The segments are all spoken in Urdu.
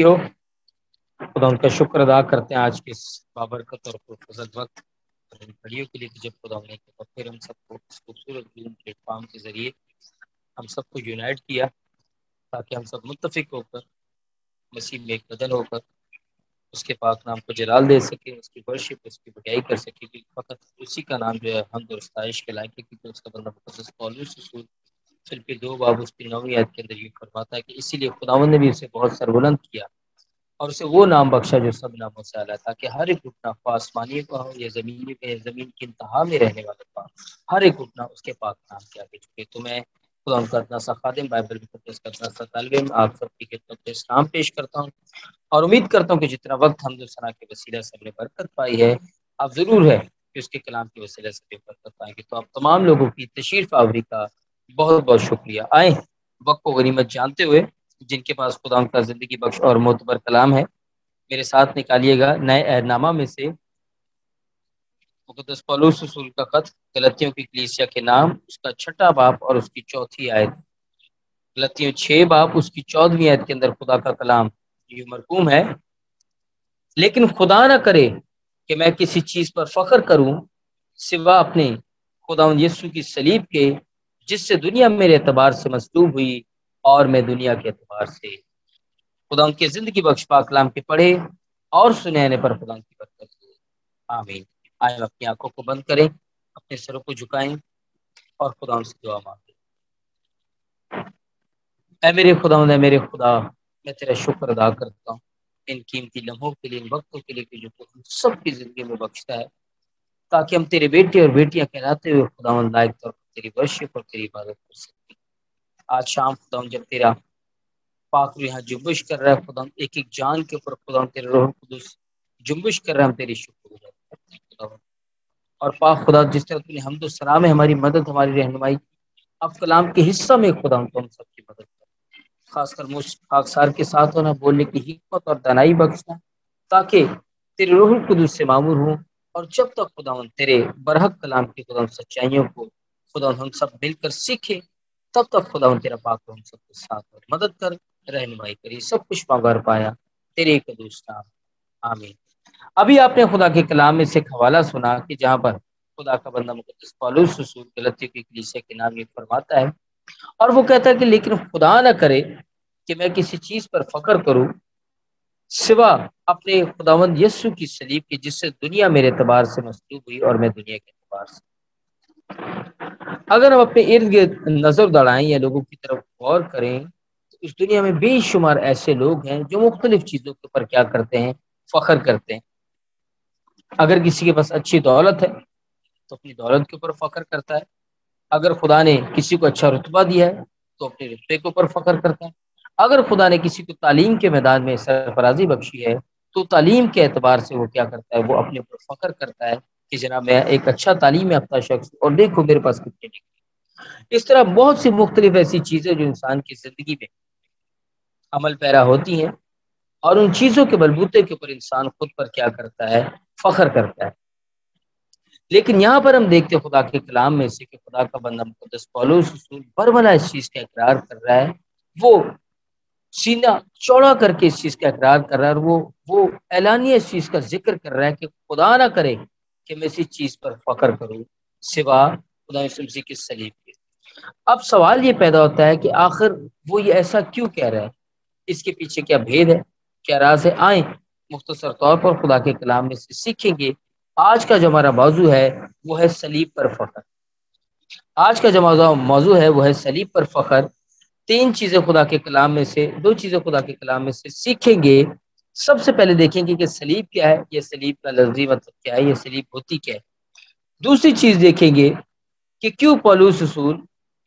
ہو خدا ان کا شکر ادا کرتے ہیں آج کے اس بابرکت اور پرفضل وقت اور ان گھڑیوں کے لیے کہ جب خدا نے پھر ہم سب کو اس خوبصورت پلیٹ فارم کے ذریعے ہم سب کو یونائٹ کیا تاکہ ہم سب متفق ہو کر مسیح میں ایک بدل ہو کر اس کے پاک نام کو جلال دے سکے، اس کی ورشپ، اس کی بڑائی کر سکے کہ فقط اسی کا نام جو ہے حمد اور ستائش کے لائق ہے، کیونکہ اس کا بندہ مقدس پولس رسول فلپی 2 باب اس کی 9ویں آیت کے اندر یہ فرماتا ہے کہ اسی لیے خداوند نے بھی اسے بہت سربلند کیا اور اسے وہ نام بخشا جو سب ناموں سے اعلیٰ، تاکہ ہر ایک گھٹنا آسمانی کا ہو یا زمینی پہ، زمین کی انتہا میں رہنے والے کا، ہر ایک گھٹنا اس کے پاک نام کے آگے جھکے۔ تو میں خدا ان کا اتنا سا خادم، بائبل مقدس کا اتنا سا طالب علم، آپ سب کی خدمت میں اسلام پیش کرتا ہوں اور امید کرتا ہوں کہ جتنا وقت حمد و ثنا کے وسیلہ سے ہم نے برکت پائی ہے، اب ضرور ہے کہ اس کے کلام کے وسیلہ سے بھی برکت پائیں گے۔ تو آپ تمام لوگوں کی تشریف آوری کا بہت بہت شکریہ۔ آئیں وقت کو غنیمت جانتے ہوئے جن کے پاس خدا ان کا زندگی بخش اور معتبر کلام ہے، میرے ساتھ نکالیے گا نئے عہد نامہ میں سے مقدس پولس رسول کا خط غلطیوں کی کلیسیا کے نام، اس کا 6واں باب اور اس کی 4تھی آیت۔ غلطیوں 6 باب اس کی 14ویں آیت کے اندر خدا کا کلام یہ مرقوم ہے، لیکن خدا نہ کرے کہ میں کسی چیز پر فخر کروں سوا اپنے خداوند یسوع کی صلیب کے، جس سے دنیا میرے اعتبار سے مصلوب ہوئی اور میں دنیا کے اعتبار سے۔ خدا ان کے زندگی بخش پاک کلام کے پڑھے اور سنانے پر خدا ان کی برکت ہو، آمین۔ آئے اپنی آنکھوں کو بند کریں، اپنے سروں کو جھکائیں اور خدا ان سے دعا مانگیں۔ اے میرے خداوند، اے میرے خدا، میں تیرا شکر ادا کرتا ہوں ان قیمتی لمحوں کے لیے، ان وقتوں کے لیے کہ جو تو ہم سب کی زندگی میں بخشتا ہے، تاکہ ہم تیرے بیٹے اور بیٹیاں کہلاتے ہوئے خداوند لائق طور پر تیری ورشپ اور تیری عبادت کر سکیں۔ آج شام خداوند جب تیرا پاک روح یہاں جنبش کر رہا ہے خداوند، ایک ایک جان کے اوپر خداوند تیرے روح القدس جنبش کر رہا ہے، ہم تیری شکر گزار کرتے ہیں خداوند۔ اور پاک خدا جس طرح تو نے حمد و ثنا میں ہماری مدد، ہماری رہنمائی، اب کلام کے حصہ میں خداوند تو ہم سب کی مدد کر، خاص کر مجھ خاکسار کے ساتھ ہونا، بولنے کی حکمت اور دانائی بخشنا، تاکہ تیرے روح القدس سے معمور ہوں، اور جب تک خداوند تیرے برحق کلام کی خداوند سچائیوں کو خداوند ہم سب مل کر سیکھیں، تب تک خداوند تیرا پاک ہم سب کے ساتھ اور مدد کر، رہنمائی کری، سب کچھ مانگار پایا تیرے قدوس نام، آمین۔ ابھی آپ نے خدا کے کلام میں سے ایک حوالہ سنا کہ جہاں پر خدا کا بندہ مقدس پولس رسول غلطیوں کی کلیسیا کے نام یہ فرماتا ہے، اور وہ کہتا ہے کہ لیکن خدا نہ کرے کہ میں کسی چیز پر فخر کروں سوا اپنے خداوند یسوع کی صلیب کی، جس سے دنیا میرے اعتبار سے مصلوب ہوئی اور میں دنیا کے اعتبار سے۔ اگر ہم اپنے ارد گرد نظر دوڑائیں یا لوگوں کی طرف غور کریں تو اس دنیا میں بے شمار ایسے لوگ ہیں جو مختلف چیزوں کے اوپر کیا کرتے ہیں، فخر کرتے ہیں۔ اگر کسی کے پاس اچھی دولت ہے تو اپنی دولت کے اوپر فخر کرتا ہے، اگر خدا نے کسی کو اچھا رتبہ دیا ہے تو اپنے رتبے کے اوپر فخر کرتا ہے، اگر خدا نے کسی کو تعلیم کے میدان میں سرفرازی بخشی ہے تو تعلیم کے اعتبار سے وہ کیا کرتا ہے، وہ اپنے اوپر فخر کرتا ہے کہ جناب میں ایک اچھا تعلیم یافتہ شخص اور دیکھو میرے پاس کتنے ڈگری۔ اس طرح بہت سی مختلف ایسی چیزیں جو انسان کی زندگی میں عمل پیرا ہوتی ہیں، اور ان چیزوں کے بلبوتے کے اوپر انسان خود پر کیا کرتا ہے، فخر کرتا ہے۔ لیکن یہاں پر ہم دیکھتے خدا کے کلام میں سے کہ خدا کا بندہ مقدس پولس رسول برملا اس چیز کا اقرار کر رہا ہے، وہ سینہ چوڑا کر کے اس چیز کا اقرار کر رہا ہے، اور وہ اعلانیہ اس چیز کا ذکر کر رہا ہے کہ خدا نہ کرے کہ میں اسی چیز پر فخر کروں سوا خدا یسوع مسیح کی صلیب کے۔ اب سوال یہ پیدا ہوتا ہے کہ آخر وہ یہ ایسا کیوں کہہ رہا ہے، اس کے پیچھے کیا بھید ہے، کیا راز ہے؟ آئیں مختصر طور پر خدا کے کلام میں سے سیکھیں گے۔ آج کا جو ہمارا موضوع ہے وہ ہے صلیب پر فخر۔ آج کا جو موضوع ہے وہ ہے صلیب پر فخر۔ 3 چیزیں خدا کے کلام میں سے، 2 چیزیں خدا کے کلام میں سے سیکھیں گے۔ سب سے پہلے دیکھیں گے کہ صلیب کیا ہے، یہ صلیب کا لفظی مطلب کیا ہے، یہ صلیب ہوتی کیا ہے۔ دوسری چیز دیکھیں گے کہ کیوں پولس رسول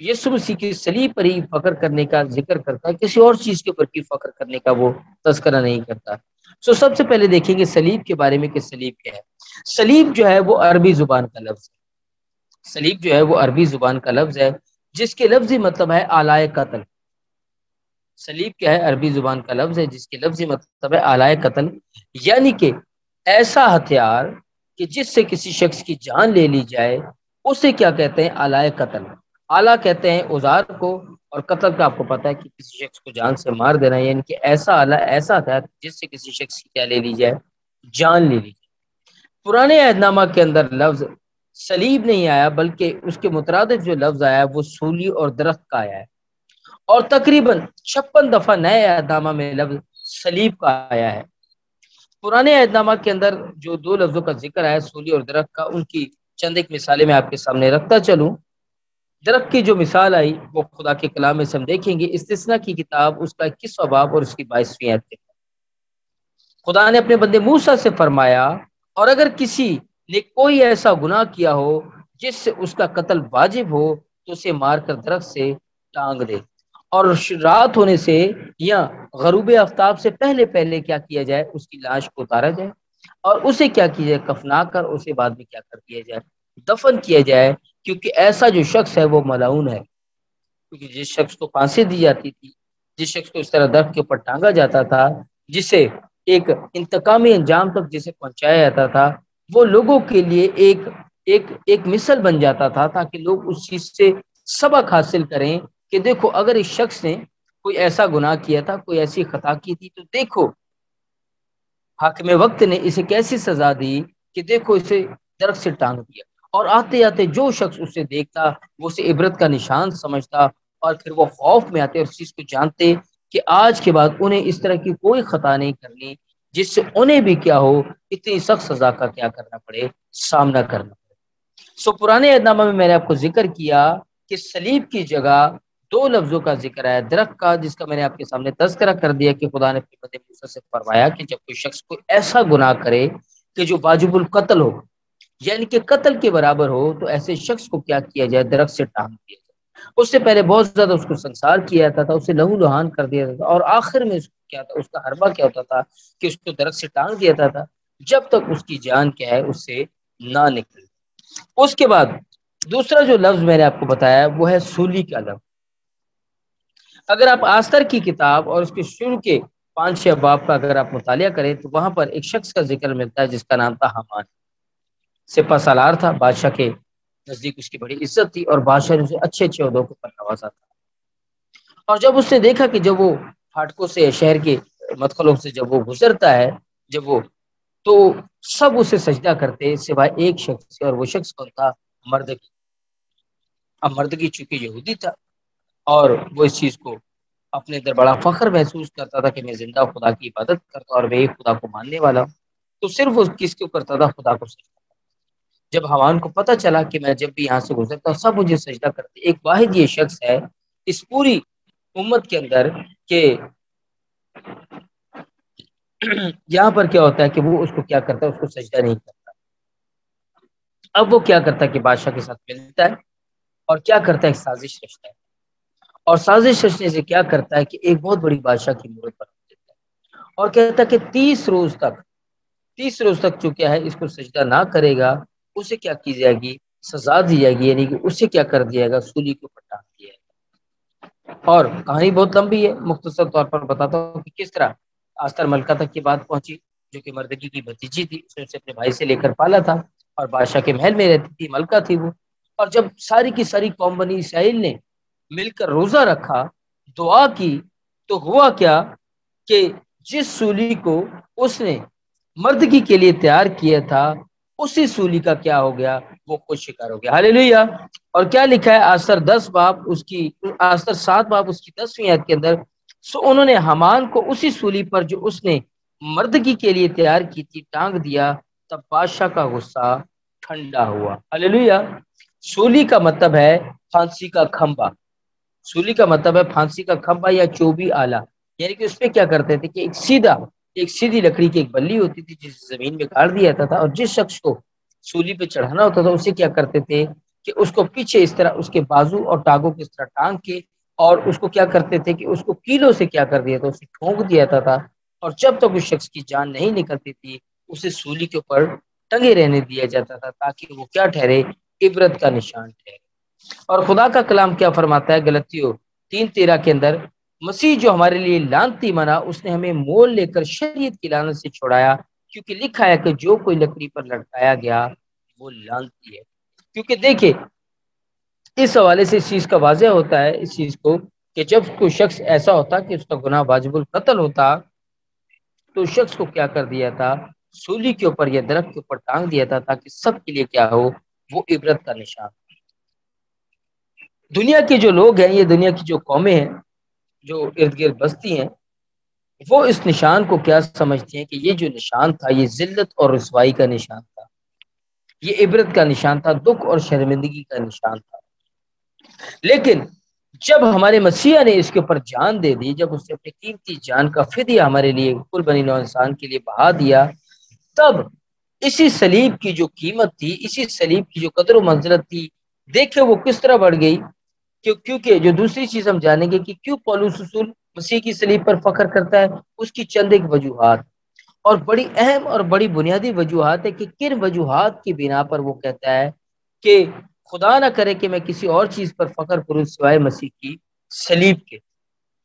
یسوع مسیح کی صلیب پر ہی فخر کرنے کا ذکر کرتا ہے، کسی اور چیز کے اوپر کی فخر کرنے کا وہ تذکرہ نہیں کرتا۔ سب سے پہلے دیکھیں گے صلیب کے بارے میں کہ صلیب کیا ہے۔ صلیب جو ہے وہ عربی زبان کا لفظ ہے، صلیب جو ہے وہ عربی زبان کا لفظ ہے جس کے لفظی مطلب ہے آلائے قتل۔ صلیب کیا ہے؟ عربی زبان کا لفظ ہے جس کے لفظی مطلب ہے آلائے قتل، یعنی کہ ایسا ہتھیار کہ جس سے کسی شخص کی جان لے لی جائے، اسے کیا کہتے ہیں؟ آلائے قتل۔ آلہ کہتے ہیں اوزار کو، اور قتل کا آپ کو پتا ہے کہ کسی شخص کو جان سے مار دینا، یعنی کہ ایسا تھا جس سے کسی شخص کی کیا لے لی جائے، جان لے لی جائے۔ پرانے عہد نامہ کے اندر لفظ صلیب نہیں آیا، بلکہ اس کے مترادف جو لفظ آیا وہ سولی اور درخت کا آیا ہے، اور تقریباً 56 دفعہ نئے عہد نامہ میں لفظ صلیب کا آیا ہے۔ پرانے عہد نامہ کے اندر جو دو لفظوں کا ذکر آیا، سولی اور درخت کا، ان کی چند ایک مثالیں میں آپ کے سامنے رکھتا چلوں۔ درخت کی جو مثال آئی وہ خدا کے کلام میں سے ہم دیکھیں گے، استثنا کی کتاب اس کا 21واں باب اور اس کی 22ویں آیت کے، خدا نے اپنے بندے موسیٰ سے فرمایا، اور اگر کسی نے کوئی ایسا گناہ کیا ہو جس سے اس کا قتل واجب ہو تو اسے مار کر درخت سے ٹانگ دے، اور رات ہونے سے یا غروب آفتاب سے پہلے پہلے کیا کیا جائے، اس کی لاش کو اتارا جائے، اور اسے کیا کیا جائے، کفنا کر اسے بعد میں کیا کر دیا جائے، دفن کیا جائے، کیونکہ ایسا جو شخص ہے وہ ملعون ہے۔ کیونکہ جس شخص کو پھانسی دی جاتی تھی، جس شخص کو اس طرح درخت کے اوپر ٹانگا جاتا تھا، جسے ایک انتقامی انجام تک جسے پہنچایا جاتا تھا، وہ لوگوں کے لیے ایک مثل بن جاتا تھا، تاکہ لوگ اس چیز سے سبق حاصل کریں کہ دیکھو اگر اس شخص نے کوئی ایسا گناہ کیا تھا، کوئی ایسی خطا کی تھی، تو دیکھو حاکم وقت نے اسے کیسی سزا دی کہ دیکھو اسے درخت سے ٹانگ دیا، اور آتے آتے جو شخص اسے دیکھتا وہ اسے عبرت کا نشان سمجھتا، اور پھر وہ خوف میں آتے اور اس چیز کو جانتے کہ آج کے بعد انہیں اس طرح کی کوئی خطا نہیں کرنی جس سے انہیں بھی کیا ہو، اتنی سخت سزا کا کیا کرنا پڑے، سامنا کرنا پڑے۔ پرانے عہد نامہ میں میں نے آپ کو ذکر کیا کہ صلیب کی جگہ دو لفظوں کا ذکر ہے، درخت کا جس کا میں نے آپ کے سامنے تذکرہ کر دیا کہ خدا نے اپنے بندے موسیٰ سے فرمایا کہ جب کوئی شخص کوئی ایسا گناہ کرے کہ جو واجب القتل ہو، یعنی کہ قتل کے برابر ہو، تو ایسے شخص کو کیا کیا جائے، درخت سے ٹانگ دیا جائے۔ اس سے پہلے بہت زیادہ اس کو سنسار کیا جاتا تھا، اسے لہو لہان کر دیا جاتا تھا، اور آخر میں اس کو کیا تھا، اس کا حربہ کیا ہوتا تھا کہ اس کو درخت سے ٹانگ دیا جاتا تھا جب تک اس کی جان کیا ہے اس سے نہ نکل۔ اس کے بعد دوسرا جو لفظ میں نے آپ کو بتایا وہ ہے سولی کا لفظ۔ اگر آپ آستر کی کتاب اور اس کے شروع کے 5-6 باب کا اگر آپ مطالعہ کریں تو وہاں پر ایک شخص کا ذکر ملتا ہے جس کا نام تھا حامان، سپہ سالار تھا، بادشاہ کے نزدیک اس کی بڑی عزت تھی، اور بادشاہ نے اسے اچھے اچھے عہدوں پر نوازا تھا۔ اور جب اس نے دیکھا کہ جب وہ پھاٹکوں سے، شہر کے مدخلوں سے جب وہ گزرتا ہے، جب وہ تو سب اسے سجدہ کرتے سوائے ایک شخص سے، اور وہ شخص کون تھا، مردکی۔ اب مردکی چونکہ یہودی تھا اور وہ اس چیز کو اپنے اندر بڑا فخر محسوس کرتا تھا کہ میں زندہ خدا کی عبادت کرتا اور میں ایک خدا کو ماننے والا ہوں، تو صرف وہ کس کو کرتا تھا، خدا کو سجدہ۔ جب حمان کو پتہ چلا کہ میں جب بھی یہاں سے گزرتا ہوں سب مجھے سجدہ کرتے، ایک واحد یہ شخص ہے اس پوری امت کے اندر کہ یہاں پر کیا ہوتا ہے کہ وہ اس کو کیا کرتا ہے، اس کو سجدہ نہیں کرتا۔ اب وہ کیا کرتا ہے کہ بادشاہ کے ساتھ ملتا ہے اور کیا کرتا ہے، ایک سازش رچتا ہے، اور سازش رچنے سے کیا کرتا ہے کہ ایک بہت بڑی بادشاہ کی مورت بنا دیتا ہے، اور کہتا ہے کہ 30 روز تک جو کیا ہے اس کو سجدہ نہ کرے گا اسے کیا کی جائے گی، سزا دی جائے گی، یعنی کہ اسے کیا کر دیا گا، سولی کے اوپر ٹانگ دیا گا۔ اور کہانی بہت لمبی ہے، مختصر طور پر بتاتا ہوں کہ کس طرح آستر ملکہ تک کی بات پہنچی، جو کہ مردکی کی بھتیجی تھی، اس نے اسے اپنے بھائی سے لے کر پالا تھا، اور بادشاہ کے محل میں رہتی تھی، ملکہ تھی وہ۔ اور جب ساری کی ساری قوم بنی اسرائیل نے مل کر روزہ رکھا، دعا کی، تو ہوا کیا کہ جس سولی کو اس نے مردگی کے لیے تیار کیا تھا اسی سولی کا کیا ہو گیا، وہ خود شکار ہو گیا۔ ہاللیلویہ۔ اور کیا لکھا ہے آستر 10 باب اس کی، آستر 7 باب اس کی 10ویں آیت کے اندر، انہوں نے حمان کو اسی سولی پر جو اس نے مردگی کے لیے تیار کی تھی ٹانگ دیا، تب بادشاہ کا غصہ ٹھنڈا ہوا۔ ہاللیلویہ۔ سولی کا مطلب ہے پھانسی کا کھمبا، سولی کا مطلب ہے پھانسی کا کھمبا یا چوبی آلہ، یعنی کہ اس پہ کیا کرتے تھے کہ ایک سیدھی لکڑی کی ایک بلی ہوتی تھی جسے زمین میں گاڑ دیا جاتا تھا، اور جس شخص کو سولی پہ چڑھانا ہوتا تھا اسے کیا کرتے تھے کہ اس کو پیچھے اس طرح اس کے بازو اور ٹانگوں کی اس طرح ٹانگ کے، اور اس کو کیا کرتے تھے کہ اس کو کیلوں سے کیا کر دیا تھا، اسے ٹھونک دیا تھا، اور جب تک اس شخص کی جان نہیں نکلتی تھی اسے سولی کے اوپر ٹنگے رہنے دیا جاتا تھا، تاکہ وہ کیا ٹھہرے، عبرت کا نشان ٹھہرے۔ اور خدا کا کلام کیا فرماتا ہے غلطیوں 3:13 کے اندر، مسیح جو ہمارے لیے لعنتی بنا اس نے ہمیں مول لے کر شریعت کی لعنت سے چھڑایا، کیونکہ لکھا ہے کہ جو کوئی لکڑی پر لٹکایا گیا وہ لعنتی ہے۔ کیونکہ دیکھیں اس حوالے سے اس چیز کا واضح ہوتا ہے، اس چیز کو کہ جب کوئی شخص ایسا ہوتا کہ اس کا گناہ واجب القتل ہوتا تو اس شخص کو کیا کر دیا تھا، سولی کے اوپر یا درخت کے اوپر ٹانگ دیا تھا تاکہ سب کے لیے کیا ہو، وہ عبرت کا نشان۔ دنیا کے جو لوگ ہیں، یہ دنیا کی جو قومیں ہیں جو ارد گرد بستی ہیں، وہ اس نشان کو کیا سمجھتی ہیں کہ یہ جو نشان تھا یہ ذلت اور رسوائی کا نشان تھا، یہ عبرت کا نشان تھا، دکھ اور شرمندگی کا نشان تھا۔ لیکن جب ہمارے مسیح نے اس کے اوپر جان دے دی، جب اس نے اپنی قیمتی جان کا فدیہ ہمارے لیے کل بنی نوع انسان کے لیے بہا دیا، تب اسی صلیب کی جو قیمت تھی، اسی صلیب کی جو قدر و منزلت تھی، دیکھیں وہ کس طرح بڑھ گئی۔ کیونکہ جو دوسری چیز ہم جانیں گے کہ کیوں پولس رسول مسیح کی صلیب پر فخر کرتا ہے، اس کی چند ایک وجوہات اور بڑی اہم اور بڑی بنیادی وجوہات ہے کہ کن وجوہات کی بنا پر وہ کہتا ہے کہ خدا نہ کرے کہ میں کسی اور چیز پر فخر کروں سوائے مسیح کی صلیب کے۔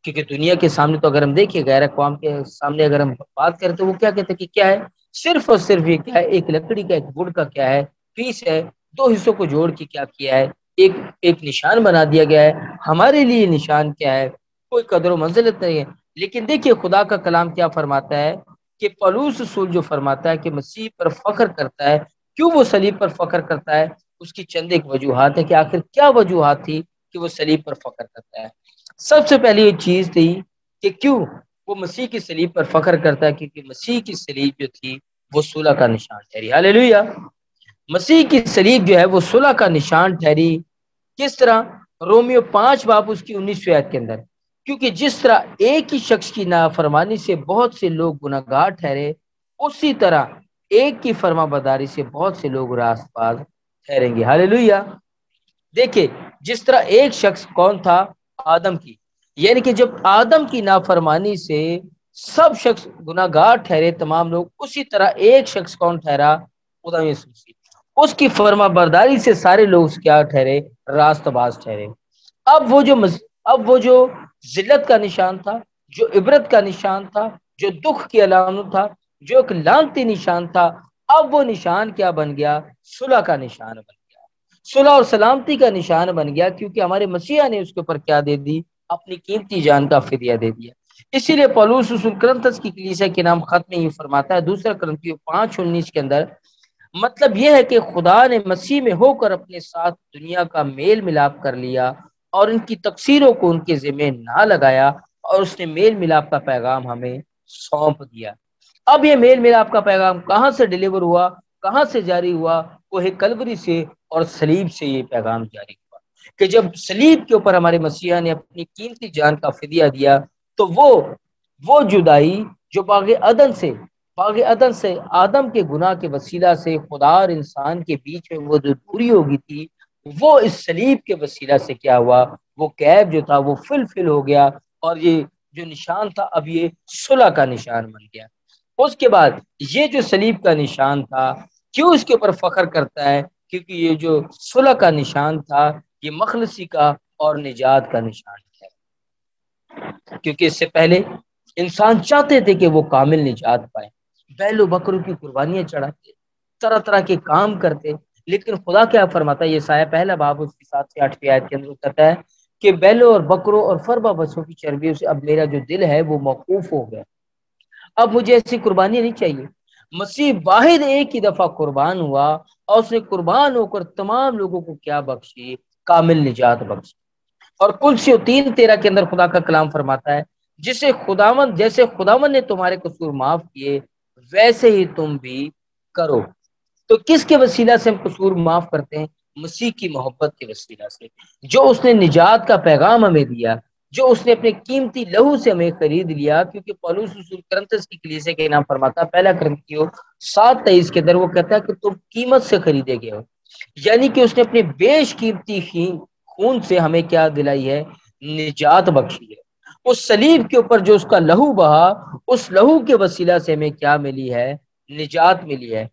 کیونکہ دنیا کے سامنے تو اگر ہم دیکھیں، غیر اقوام کے سامنے اگر ہم بات کریں تو وہ کیا کہتے ہیں کہ کیا ہے، صرف اور صرف یہ کیا ہے، ایک لکڑی کا ایک وڈ کا کیا ہے پیس ہے، دو حصوں کو جوڑ کے کیا ہے، ایک نشان بنا دیا گیا ہے۔ ہمارے لیے نشان کیا ہے، کوئی قدر و منزلت نہیں ہے۔ لیکن دیکھیے خدا کا کلام کیا فرماتا ہے کہ پولس رسول جو فرماتا ہے کہ مسیح پر فخر کرتا ہے، کیوں وہ صلیب پر فخر کرتا ہے، اس کی چند ایک وجوہات ہے کہ آخر کیا وجوہات تھی کہ وہ صلیب پر فخر کرتا ہے۔ سب سے پہلی ایک چیز تھی کہ کیوں وہ مسیح کی صلیب پر فخر کرتا ہے، کیونکہ مسیح کی صلیب جو تھی وہ صلح کا نشان ٹھہری۔ ہاللیلویہ۔ مسیح کی صلیب جو ہے وہ صلح کا نشان ٹھہری۔ کس طرح؟ رومیو 5 باب اس کی 19 آیت کے اندر، کیونکہ جس طرح ایک ہی شخص کی نافرمانی سے بہت سے لوگ گناہگار ٹھہرے، اسی طرح ایک کی فرما برداری سے بہت سے لوگ راست باز ٹھہریں گے۔ ہاللیلویہ۔ دیکھیں جس طرح ایک شخص کون تھا، آدم کی، یعنی کہ جب آدم کی نافرمانی سے سب شخص گناہگار ٹھہرے تمام لوگ، اسی طرح ایک شخص کون ٹھہرا، خدا یسوع مسیح، اس کی فرما برداری سے سارے لوگ کیا ٹھہرے، راست باز ٹھہرے۔ اب وہ جو ذلت کا نشان تھا، جو عبرت کا نشان تھا، جو دکھ کی علامت تھا، جو ایک لعنتی نشان تھا، اب وہ نشان کیا بن گیا، صلح کا نشان بن گیا، صلح اور سلامتی کا نشان بن گیا، کیونکہ ہمارے مسیح نے اس کے اوپر کیا دے دی، اپنی قیمتی جان کا فدیہ دے دیا۔ اسی لیے پولس رسول کرنتھس کی کلیسیا کے نام خط میں یہ فرماتا ہے، دوسرا کرنتھیوں 5:19 کے اندر، مطلب یہ ہے کہ خدا نے مسیح میں ہو کر اپنے ساتھ دنیا کا میل ملاپ کر لیا اور ان کی تقصیروں کو ان کے ذمہ نہ لگایا، اور اس نے میل ملاپ کا پیغام ہمیں سونپ دیا۔ اب یہ میل ملاپ کا پیغام کہاں سے ڈیلیور ہوا، کہاں سے جاری ہوا، وہ کلوری سے اور صلیب سے یہ پیغام جاری ہوا کہ جب صلیب کے اوپر ہمارے مسیح نے اپنی قیمتی جان کا فدیہ دیا تو وہ جدائی جو باغ عدن سے آدم کے گناہ کے وسیلہ سے خدا اور انسان کے بیچ میں وہ جو دوری ہو گئی تھی، وہ اس صلیب کے وسیلہ سے کیا ہوا، وہ گیپ جو تھا وہ فل ہو گیا، اور یہ جو نشان تھا اب یہ صلح کا نشان بن گیا۔ اس کے بعد یہ جو صلیب کا نشان تھا، کیوں اس کے اوپر فخر کرتا ہے، کیونکہ یہ جو صلح کا نشان تھا یہ مخلصی کا اور نجات کا نشان ہے۔ کیونکہ اس سے پہلے انسان چاہتے تھے کہ وہ کامل نجات پائے، بیل و بکروں کی قربانیاں چڑھاتے، طرح طرح کے کام کرتے، لیکن خدا کیا فرماتا ہے، یہ سایہ پہلا باب اس کی 7 سے 8 آیت کے اندر کہتا ہے کہ بیلوں اور بکروں اور فربا بچوں کی چربیوں سے اب میرا جو دل ہے وہ موقوف ہو گیا، اب مجھے ایسی قربانیاں نہیں چاہیے۔ مسیح واحد ایک ہی دفعہ قربان ہوا اور اس نے قربان ہو کر تمام لوگوں کو کیا بخشی، کامل نجات بخشی۔ اور کلسیوں 3:13 کے اندر خدا کا کلام فرماتا ہے، جیسے خداوند نے تمہارے قصور معاف کیے ویسے ہی تم بھی کرو۔ تو کس کے وسیلہ سے ہم قصور معاف کرتے ہیں؟ مسیح کی محبت کے وسیلہ سے، جو اس نے نجات کا پیغام ہمیں دیا، جو اس نے اپنے قیمتی لہو سے ہمیں خرید لیا۔ کیونکہ پولس رسول کرنتھس کی کلیسیا کے نام فرماتا ہے، پہلا کرنتھیوں 7:23 کے اندر وہ کہتا ہے کہ تم قیمت سے خریدے گئے ہو، یعنی کہ اس نے اپنے بیش قیمتی خون سے ہمیں کیا دلائی ہے، نجات بخشی ہے۔ اس صلیب کے اوپر جو اس کا لہو بہا، اس لہو کے وسیلہ سے ہمیں کیا ملی ہے، نجات ملی ہے۔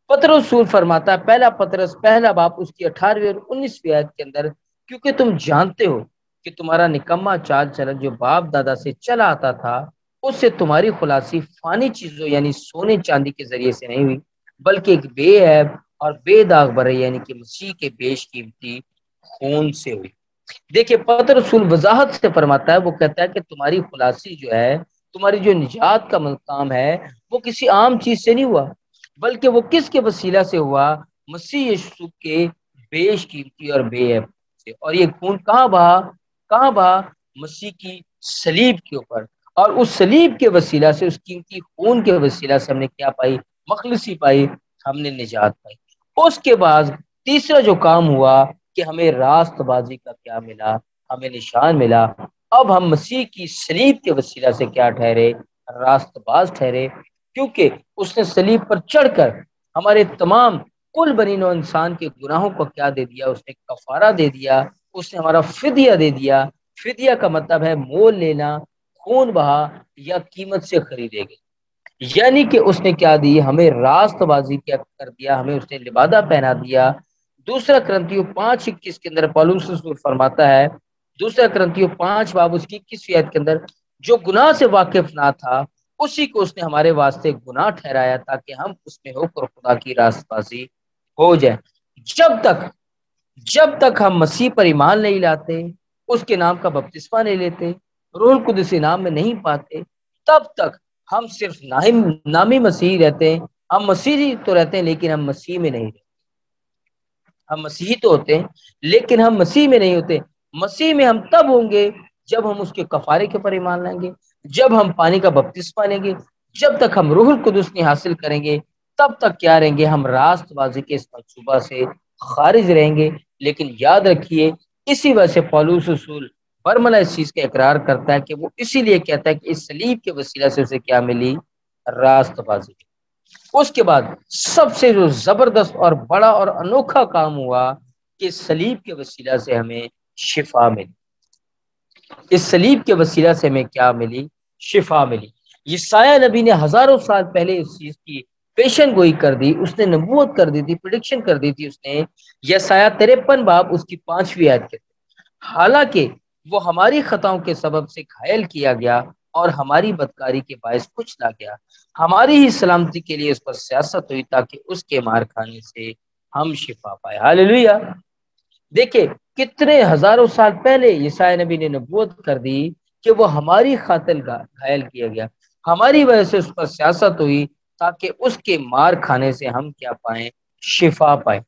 پطرس رسول فرماتا ہے، پہلا پطرس پہلا باب اس کی 18 اور 19 آیت کے اندر، کیونکہ تم جانتے ہو کہ تمہارا نکما چال چلن جو باپ دادا سے چلا آتا تھا، اس سے تمہاری خلاصی فانی چیزوں یعنی سونے چاندی کے ذریعے سے نہیں ہوئی، بلکہ ایک بے عیب اور بے داغ برے یعنی کہ مسیح کے بیش قیمتی خون سے ہوئی۔ دیکھیے پتر رسول وضاحت سے فرماتا ہے، وہ کہتا ہے کہ تمہاری خلاصی جو ہے، تمہاری جو نجات کا مقام ہے، وہ کسی عام چیز سے نہیں ہوا، بلکہ وہ کس کے وسیلہ سے ہوا؟ مسیح یسوع کے بیش قیمتی اور بے عیب سے۔ اور یہ خون کہاں بہا؟ کہاں بہا؟ مسیح کی صلیب کے اوپر۔ اور اس صلیب کے وسیلہ سے، اس قیمتی خون کے وسیلہ سے ہم نے کیا پائی؟ مخلصی پائی، ہم نے نجات پائی۔ اس کے بعد تیسرا جو کام ہوا کہ ہمیں راست بازی کا کیا ملا؟ ہمیں نشان ملا۔ اب ہم مسیح کی صلیب کے وسیلہ سے کیا ٹھہرے؟ راست باز ٹھہرے، کیونکہ اس نے صلیب پر چڑھ کر ہمارے تمام کل بنی نوع انسان کے گناہوں کو کیا دے دیا؟ اس نے کفارہ دے دیا، اس نے ہمارا فدیہ دے دیا۔ فدیہ کا مطلب ہے مول لینا، خون بہا یا قیمت سے خریدے گئے، یعنی کہ اس نے کیا دی؟ ہمیں راست بازی کیا کر دیا، ہمیں اس نے لبادہ پہنا دیا۔ دوسرا کرنتیوں 5:21 کے اندر پالوس رسول فرماتا ہے، دوسرا کرنتیوں 5 باب اس کی 21 آیت کے اندر، جو گناہ سے واقف نہ تھا اسی کو اس نے ہمارے واسطے گناہ ٹھہرایا تاکہ ہم اس میں ہو کر خدا کی راست بازی ہو جائے۔ جب تک ہم مسیح پر ایمان نہیں لاتے، اس کے نام کا بپتسمہ نہیں لیتے، روح القدس نام میں نہیں پاتے، تب تک ہم صرف نامی مسیحی رہتے ہیں۔ ہم مسیحی تو رہتے ہیں لیکن ہم مسیح میں نہیں رہتے۔ ہم مسیحی تو ہوتے ہیں لیکن ہم مسیح میں نہیں ہوتے۔ مسیح میں ہم تب ہوں گے جب ہم اس کے کفارے کے اوپر ایمان لائیں گے، جب ہم پانی کا بپتسمہ لیں گے۔ جب تک ہم روح القدس نہیں حاصل کریں گے تب تک کیا رہیں گے؟ ہم راست بازی کے اس منصوبہ سے خارج رہیں گے۔ لیکن یاد رکھیے، اسی وجہ سے پولس رسول برملا اس چیز کا اقرار کرتا ہے کہ وہ اسی لیے کہتا ہے کہ اس صلیب کے وسیلہ سے اسے کیا ملی؟ راست بازی۔ اس کے بعد سب سے جو زبردست اور بڑا اور انوکھا کام ہوا کہ صلیب کے وسیلہ سے ہمیں شفا ملی۔ اس صلیب کے وسیلہ سے ہمیں کیا ملی؟ شفا ملی۔ یسایہ نبی نے ہزاروں سال پہلے اس چیز کی پیشن گوئی کر دی، اس نے نبوت کر دی تھی، پریڈکشن کر دی تھی۔ اس نے یسایہ 53 باب اس کی 5ویں آیت کے، حالانکہ وہ ہماری خطاؤں کے سبب سے گھائل کیا گیا اور ہماری بدکاری کے باعث کچلا گیا، ہماری ہی سلامتی کے لیے اس پر سیاست ہوئی تاکہ اس کے مار کھانے سے ہم شفا پائے۔ ہاللیلویہ۔ دیکھیں کتنے ہزاروں سال پہلے یسایہ نبی نے نبوت کر دی کہ وہ ہماری خاطر گھائل کیا گیا، ہماری وجہ سے اس پر سیاست ہوئی تاکہ اس کے مار کھانے سے ہم کیا پائیں؟ شفا پائیں۔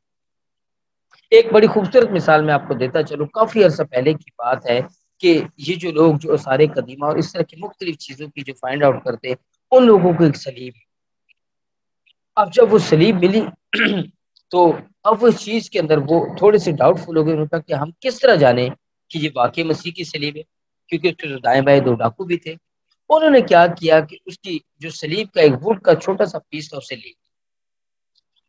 ایک بڑی خوبصورت مثال میں آپ کو دیتا چلوں، کافی عرصہ پہلے کی بات ہے کہ یہ جو لوگ جو سارے قدیمہ اور اس طرح کی مختلف چیزوں کی جو فائنڈ آؤٹ کرتے، ان لوگوں کو ایک صلیب، اب جب وہ صلیب ملی تو اب اس چیز کے اندر وہ تھوڑے سے ڈاؤٹ فل ہو گئے، انہوں نے کہا کہ ہم کس طرح جانیں کہ یہ واقعی مسیح کی صلیب ہے، کیونکہ اس کے جو دائیں بائیں 2 ڈاکو بھی تھے۔ انہوں نے کیا کیا کہ اس کی جو صلیب کا ایک ووڈ کا چھوٹا سا پیس تھا اسے لے،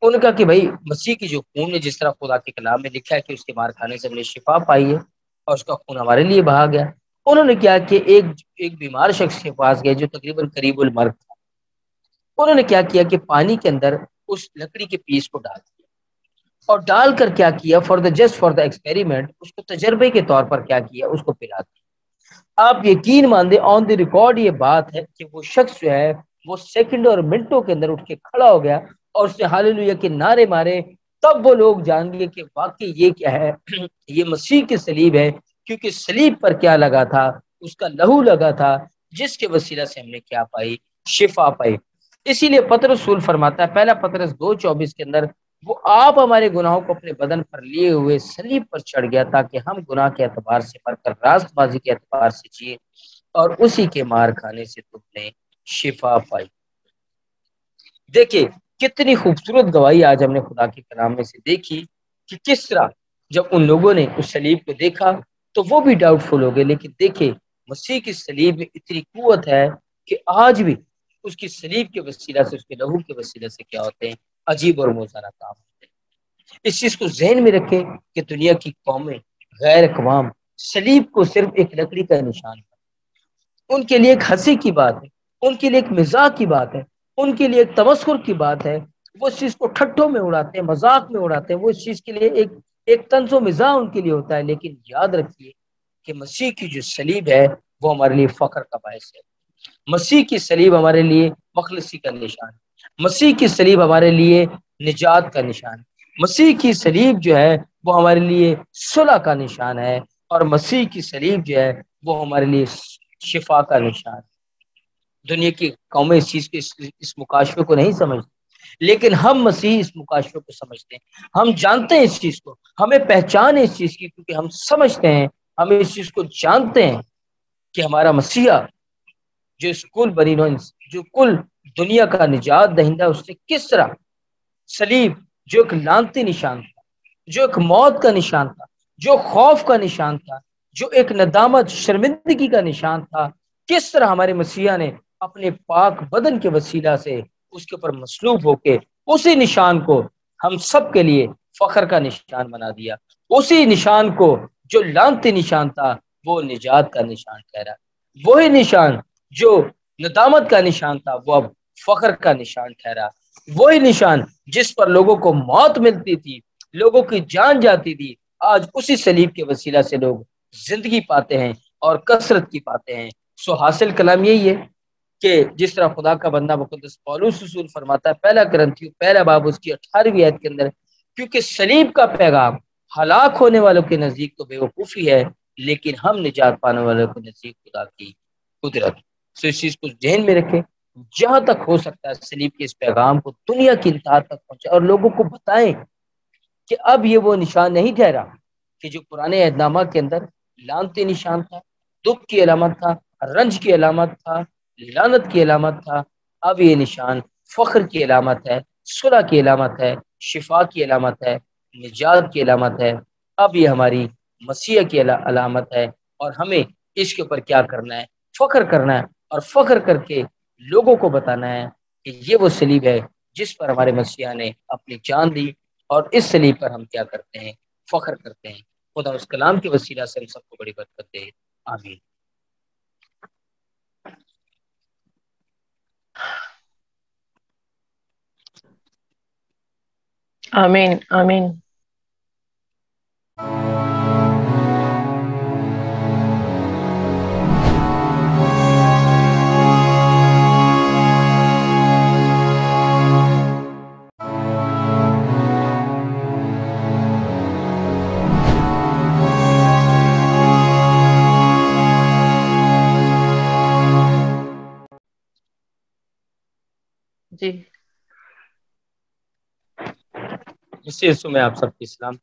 انہوں نے کہا کہ بھائی مسیح کی جو خون ہے، جس طرح خدا کے کلام میں لکھا ہے کہ اس کے مار کھانے سے ہم نے شفا پائی ہے اور اس کا خون ہمارے لیے بہا گیا، انہوں نے کیا کہ ایک بیمار شخص کے پاس گئے جو تقریباً قریب المرگ تھا۔ انہوں نے کیا کیا کہ پانی کے اندر اس لکڑی کے پیس کو ڈال دیا اور ڈال کر کیا کیا، جسٹ فار دا ایکسپیریمنٹ، اس کو تجربے کے طور پر کیا کیا، اس کو پلا دیا۔ آپ یقین مان دیں، آن دی ریکارڈ یہ بات ہے کہ وہ شخص جو ہے وہ سیکنڈ اور منٹوں کے اندر اٹھ کے کھڑا ہو گیا اور اس نے ہاللیلویہ کے نعرے مارے۔ تب وہ لوگ جان گے کہ واقعی یہ کیا ہے، یہ مسیح کی صلیب ہے، کیونکہ صلیب پر کیا لگا تھا؟ اس کا لہو لگا تھا، جس کے وسیلہ سے ہم نے کیا پائی؟ شفا پائی۔ اسی لیے پطرس رسول فرماتا ہے پہلا پطرس 2:24 کے اندر، وہ آپ ہمارے گناہوں کو اپنے بدن پر لیے ہوئے صلیب پر چڑھ گیا تاکہ ہم گناہ کے اعتبار سے مر کر راست بازی کے اعتبار سے جیے، اور اسی کے مار کھانے سے تم نے شفا پائی۔ دیکھیں کتنی خوبصورت گواہی آج ہم نے خدا کے کلام میں سے دیکھی کہ کس طرح جب ان لوگوں نے اس صلیب کو دیکھا تو وہ بھی ڈاؤٹ فل ہو گئے، لیکن دیکھیں مسیح کی صلیب میں اتنی قوت ہے کہ آج بھی اس کی صلیب کے وسیلہ سے، اس کے لہو کے وسیلہ سے کیا ہوتے ہیں؟ عجیب اور موزانہ کام ہوتے ہیں۔ اس چیز کو ذہن میں رکھیں کہ دنیا کی قومیں، غیر اقوام صلیب کو صرف ایک لکڑی کا نشان ہے، ان کے لیے ایک ہنسی کی بات ہے، ان کے لیے ایک مزاح کی بات ہے، ان کے لیے ایک تمسخر کی بات ہے، وہ اس چیز کو ٹھٹھوں میں اڑاتے ہیں، مذاق میں اڑاتے ہیں، وہ اس چیز کے لیے ایک طنز و مزاح ان کے لیے ہوتا ہے۔ لیکن یاد رکھیے کہ مسیح کی جو صلیب ہے وہ ہمارے لیے فخر کا باعث ہے، مسیح کی صلیب ہمارے لیے مخلصی کا نشان ہے، مسیح کی صلیب ہمارے لیے نجات کا نشان ہے، مسیح کی صلیب جو ہے وہ ہمارے لیے صلح کا نشان ہے، اور مسیح کی صلیب جو ہے وہ ہمارے لیے شفا کا نشان ہے۔ دنیا کی قومیں اس چیز کے اس مکاشفے کو نہیں سمجھتی، لیکن ہم مسیح اس مکاشفے کو سمجھتے ہیں، ہم جانتے ہیں اس چیز کو، ہمیں پہچان ہے اس چیز کی، کیونکہ ہم سمجھتے ہیں، ہم اس چیز کو جانتے ہیں کہ ہمارا مسیحا جو اس کل بنی نوع جو کل دنیا کا نجات دہندہ، اس نے کس طرح صلیب جو ایک لعنتی نشان تھا، جو ایک موت کا نشان تھا، جو خوف کا نشان تھا، جو ایک ندامت شرمندگی کا نشان تھا، کس طرح ہمارے مسیحا نے اپنے پاک بدن کے وسیلہ سے اس کے اوپر مصلوب ہو کے اسی نشان کو ہم سب کے لیے فخر کا نشان بنا دیا، اسی نشان کو جو لعنتی نشان تھا وہ نجات کا نشان ٹھہرا، وہی نشان جو ندامت کا نشان تھا وہ اب فخر کا نشان ٹھہرا، وہی نشان جس پر لوگوں کو موت ملتی تھی، لوگوں کی جان جاتی تھی، آج اسی صلیب کے وسیلہ سے لوگ زندگی پاتے ہیں اور کثرت کی پاتے ہیں۔ سو حاصل کلام یہی ہے کہ جس طرح خدا کا بندہ مقدس پولس رسول فرماتا ہے پہلا کرنتھیوں پہلا باب اس کی 18ویں آیت کے اندر، کیونکہ صلیب کا پیغام ہلاک ہونے والوں کے نزدیک تو بے وقوفی ہے، لیکن ہم نجات پانے والوں کے نزدیک خدا کی قدرت۔ سو اس چیز کو ذہن میں رکھیں، جہاں تک ہو سکتا ہے صلیب کے اس پیغام کو دنیا کی انتہا تک پہنچائیں اور لوگوں کو بتائیں کہ اب یہ وہ نشان نہیں ٹھہرا کہ جو پرانے عہد نامہ کے اندر لعنتی نشان تھا، دکھ کی علامت تھا، رنج کی علامت تھا، لعنت کی علامت تھا، اب یہ نشان فخر کی علامت ہے، صلح کی علامت ہے، شفا کی علامت ہے، نجات کی علامت ہے، اب یہ ہماری مسیح کی علامت ہے، اور ہمیں اس کے اوپر کیا کرنا ہے؟ فخر کرنا ہے، اور فخر کر کے لوگوں کو بتانا ہے کہ یہ وہ صلیب ہے جس پر ہمارے مسیح نے اپنی جان دی، اور اس صلیب پر ہم کیا کرتے ہیں؟ فخر کرتے ہیں۔ خدا اس کلام کے وسیلہ سے ہم سب کو بڑی برکت دے، آمین۔ آمین آمین۔ جی اس سے میں آپ سب کی اسلام